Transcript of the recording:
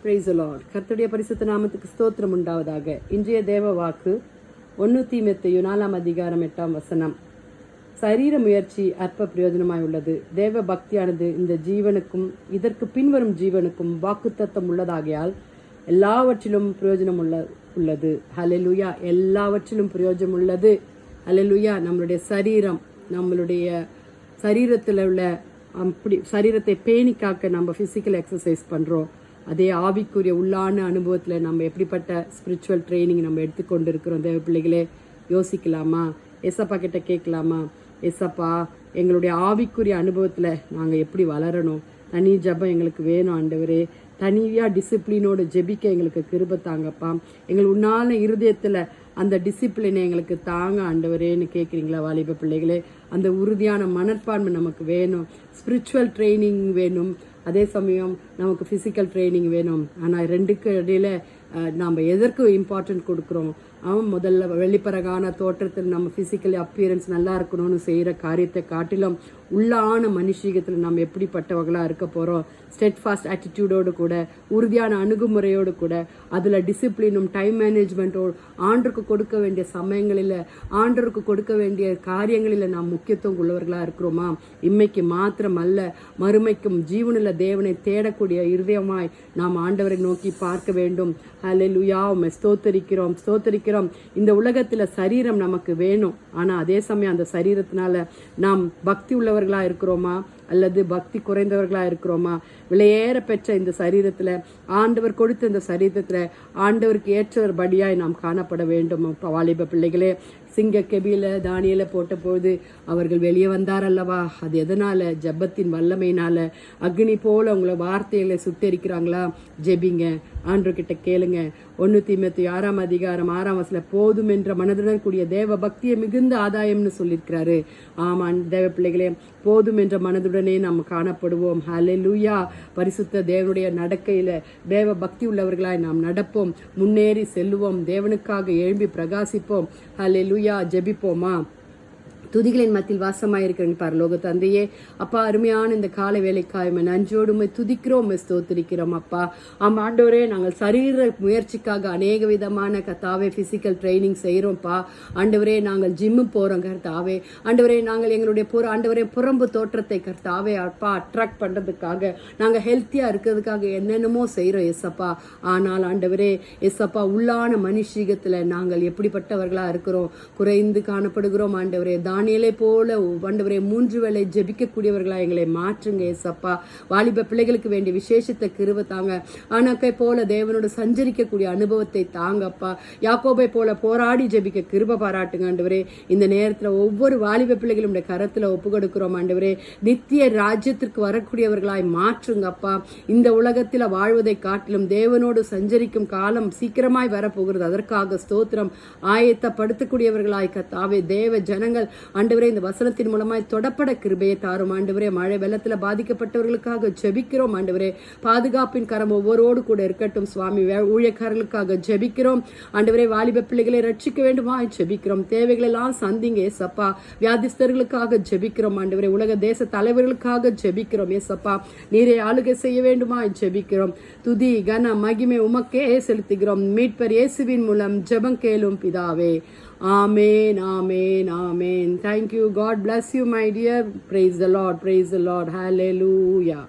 Praise the Lord. கர்த்தருடைய பரிசுத்த நாமத்துக்கு ஸ்தோத்திரம் உண்டாவதாக. இன்றைய தேவ வாக்கு 1 அதிகாரம் 8 சரீர முயற்சி அற்ப பிரயோஜனமாய் உள்ளது. தேவ பக்தியானது இந்த ஜீவனுக்கும் இதற்கு பின்வரும் ஜீவனுக்கும் வாக்குத்தத்தம் உள்ளதாகையால் எல்லாவற்றிலும் பிரயோஜனம் உள்ளது. ஹல்லேலூயா. எல்லாவற்றிலும் பிரயோஜனம் உள்ளது. ஹல்லேலூயா. நம்மளுடைய சரீரம், நம்மளுடைய சரீரத்தில் உள்ள சரீரத்தை பேணி காக்க நம்ம பிசிக்கல் எக்ஸசைஸ் பண்றோம். அதே ஆவிக்குரிய உள்ளான அனுபவத்தில் நம்ம எப்படிப்பட்ட ஸ்பிரிச்சுவல் ட்ரைனிங் நம்ம எடுத்துக்கொண்டு இருக்கிறோம். தேவ பிள்ளைகளே, யோசிக்கலாமா? எசப்பா கிட்ட கேட்கலாமா? எசப்பா, எங்களுடைய ஆவிக்குரிய அனுபவத்தில் நாங்கள் எப்படி வளரணும்? தனி ஜபம் எங்களுக்கு வேணும் ஆண்டவரே. தனியாக டிசிப்ளினோடு ஜெபிக்க எங்களுக்கு கிருபை தாங்கப்பா. எங்கள் உன்னால இருதயத்தில் அந்த டிசிப்ளினை எங்களுக்கு தாங்க ஆண்டவரேன்னு கேட்குறீங்களா வாலிப பிள்ளைகளே? அந்த உறுதியான மனப்பான்மை நமக்கு வேணும். ஸ்பிரிச்சுவல் ட்ரைனிங் வேணும், அதே சமயம் நமக்கு ஃபிசிக்கல் ட்ரைனிங் வேணும். ஆனால் ரெண்டுக்கு இடையில நாம் எதற்கு இம்பார்ட்டன்ட் கொடுக்குறோம்? முதல்ல வெளிப்பரகான தோற்றத்தில் நம்ம ஃபிசிக்கல் அப்பியரன்ஸ் நல்லா இருக்கணும்னு செய்கிற காரியத்தை காட்டிலும் உள்ளான மனுஷீகத்தில் நம்ம எப்படிப்பட்டவர்களாக இருக்க போகிறோம்? ஸ்டெட்ஃபாஸ்ட் ஆட்டிடியூடோடு கூட, உறுதியான அணுகுமுறையோடு கூட, அதில் டிசிப்ளினும் டைம் மேனேஜ்மெண்ட்டோடு ஆண்டருக்கு கொடுக்க வேண்டிய சமயங்களில், ஆண்டருக்கு கொடுக்க வேண்டிய காரியங்களில் நாம் முக்கியத்துவம் உள்ளவர்களாக இருக்கிறோமா? இம்மைக்கு மாத்திரம் அல்ல, மறுமைக்கும் ஜீவனுள்ள தேவனை தேடக்கூடிய இருதயமாய் நாம் ஆண்டவரை நோக்கி பார்க்க வேண்டும். ஹல்லேலூயா. ஸ்தோத்தரிக்கிறோம், ஸ்தோத்தரிக்கிறோம். இந்த உலகத்தில் சரீரம் நமக்கு வேணும். ஆனால் அதே சமயம் அந்த சரீரத்தினால நாம் பக்தி உள்ளவர்களா இருக்கிறோமா அல்லது பக்தி குறைந்தவர்களா இருக்கிறோமா? விலையேற பெற்ற இந்த சரீரத்தில், ஆண்டவர் கொடுத்த இந்த சரீரத்தில் ஆண்டவருக்கு ஏற்றவர் படியாய் நாம் காணப்பட வேண்டும். வாலிப பிள்ளைகளே, சிங்க கெபியில தானியல போட்ட போது அவர்கள் வெளியே வந்தார் அல்லவா? அது எதனால? ஜெபத்தின் வல்லமையினால. அக்னி போல உங்களை வார்த்தைகளை சுட்டெரிக்கிறாங்களா? ஜெபிங்க, ஆண்டவர்கிட்ட கேளுங்க. 1 அதிகாரம் 6 போதும் என்ற மனதுடன் கூடிய தேவ பக்தியை மிகுந்த ஆதாயம்னு சொல்லியிருக்கிறாரு. ஆமாம் தேவ பிள்ளைகளே, போதும் என்ற மனதுடனே நாம் காணப்படுவோம். ஹல்லேலூயா. பரிசுத்த தேவனுடைய நடக்கையில தேவ பக்தி உள்ளவர்களாய் நாம் நடப்போம், முன்னேறி செல்லுவோம், தேவனுக்காக எழும்பி பிரகாசிப்போம். ஹல்லேலூயா. ஜெபிப்போமா? துதிகளின் மத்தியில் வாசமாயிருக்கிறேன் பரலோக தந்தையே, அப்பா, அருமையான இந்த கால வேலைக்காய் நஞ்சோடுமை துதிக்கிறோம், ஸ்தோத்திரிக்கிறோம் அப்பா. ஆண்டவரே, நாங்கள் சரீர முயற்சிக்காக அநேக விதமான கர்த்தாவே பிசிக்கல் ட்ரைனிங் செய்கிறோம்ப்பா. ஆண்டவரே, நாங்கள் ஜிம்மு போகிறோம் கர்த்தாவே. ஆண்டவரே, நாங்கள் எங்களுடைய ஆண்டவரே புறம்பு தோற்றத்தை கர்த்தாவே அப்பா அட்ராக்ட் பண்ணுறதுக்காக, நாங்கள் ஹெல்த்தியாக இருக்கிறதுக்காக என்னென்னமோ செய்கிறோம் எஸ்அப்பா. ஆனால் ஆண்டவரே எஸ்அப்பா, உள்ளான மனுஷீகத்தில் நாங்கள் எப்படிப்பட்டவர்களாக இருக்கிறோம்? குறைந்து காணப்படுகிறோம் ஆண்டவரே. தானியேலை போல ஆண்டவரே 3 வேளை ஜெபிக்கக்கூடியவர்களா எங்களை மாற்றுங்க ஏசப்பா. வாலிப பிள்ளைகளுக்கு வேண்டிய விசேஷத்தை கிருபை தாங்க. ஆனாக்கை போல தேவனோடு சஞ்சரிக்கக்கூடிய அனுபவத்தை தாங்கப்பா. யாக்கோபை போல போராடி ஜெபிக்க கிருபை பாராட்டுங்க ஆண்டவரே. இந்த நேரத்தில் ஒவ்வொரு வாலிப பிள்ளைகளும் கரத்தில் ஒப்பு கொடுக்கிறோம் ஆண்டவரே. நித்திய ராஜ்யத்திற்கு வரக்கூடியவர்களாய் மாற்றுங்கப்பா. இந்த உலகத்தில் வாழ்வதை காட்டிலும் தேவனோடு சஞ்சரிக்கும் காலம் சீக்கிரமாய் வரப்போகிறது. அதற்காக ஸ்தோத்திரம். ஆயத்தப்படுத்தக்கூடியவர்களாய் கர்த்தாவே தேவ ஜனங்கள் ஆண்டவரே இந்த வசனத்தின் மூலமாய் தொடப்பட கிருபையை தாரும் ஆண்டவரே. மழை வெள்ளத்தில் பாதிக்கப்பட்டவர்களுக்காக ஜெபிக்கிறோம் ஆண்டவரே. பாதுகாப்பின் கரம் ஒவ்வொருவோடு கூட இருக்கட்டும் சுவாமி. ஊழியக்காரர்களுக்காக ஜெபிக்கிறோம் ஆண்டவரே. வாலிப பிள்ளைகளை ரட்சிக்க வேண்டுமா ஜெபிக்கிறோம். தேவைகள் எல்லாம் சந்திங்க ஏசப்பா. வியாதிஸ்தர்களுக்காக ஜெபிக்கிறோம் ஆண்டவரே. உலக தேச தலைவர்களுக்காக ஜெபிக்கிறோம் ஏசப்பா. நீரை ஆளுகை செய்ய வேண்டுமா ஜெபிக்கிறோம். துதி கன மகிமை உமக்கே செலுத்துகிறோம். மீட்பர் இயேசுவின் மூலம் ஜெபம் கேளும் பிதாவே. Amen, amen, amen. Thank you. God bless you, my dear. Praise the Lord, praise the Lord. Hallelujah.